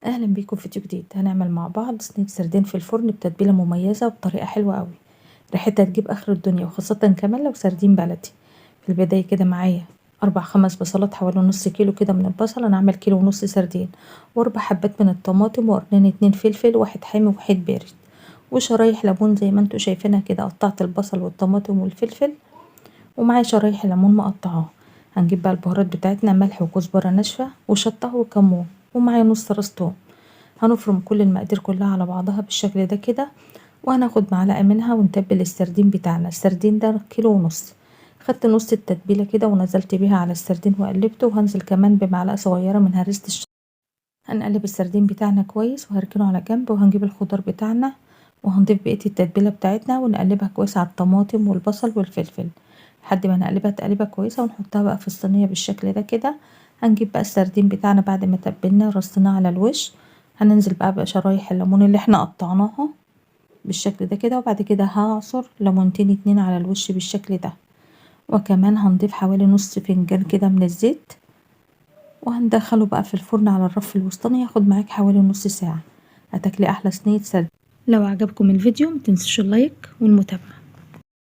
اهلا بيكم في فيديو جديد. هنعمل مع بعض صينيه سردين في الفرن بتتبيله مميزه وبطريقه حلوه قوي. ريحتها تجيب اخر الدنيا، وخاصه كمان لو سردين بلدي. في البدايه كده معايا 4 5 بصلات، حوالي نص كيلو كده من البصل. انا عامل كيلو ونص سردين، و4 حبات من الطماطم، وقرنين 2 فلفل، واحد حامي وواحد بارد، وشرايح ليمون زي ما انتوا شايفينها كده. قطعت البصل والطماطم والفلفل، ومعايا شرايح ليمون مقطعاها. هنجيب بقى البهارات بتاعتنا: ملح وكزبره ناشفه وشطه وكمون، ومعايا نص راس توم. هنفرم كل المقادير كلها على بعضها بالشكل ده كده، وهناخد معلقة منها ونتبل السردين بتاعنا. السردين ده كيلو ونص. خدت نص التتبيلة كده ونزلت بيها على السردين وقلبته، وهنزل كمان بمعلقة صغيرة من هريسة هنقلب السردين بتاعنا كويس وهركنه على جنب، وهنجيب الخضار بتاعنا وهنضيف بقية التتبيلة بتاعتنا ونقلبها كويس على الطماطم والبصل والفلفل لحد ما نقلبها تقليبة كويسة، ونحطها بقى في الصينية بالشكل ده كده. هنجيب بقى السردين بتاعنا بعد ما تبلناه ورصيناه على الوش. هننزل بقى بشرايح الليمون اللي احنا قطعناها بالشكل ده كده، وبعد كده هعصر ليمونتين 2 على الوش بالشكل ده. وكمان هنضيف حوالي نص فنجان كده من الزيت، وهندخله بقى في الفرن على الرف الوسطاني. ياخد معاك حوالي نص ساعة. هتاكلي احلى صينية سردين. لو عجبكم الفيديو متنسوش اللايك والمتابعة.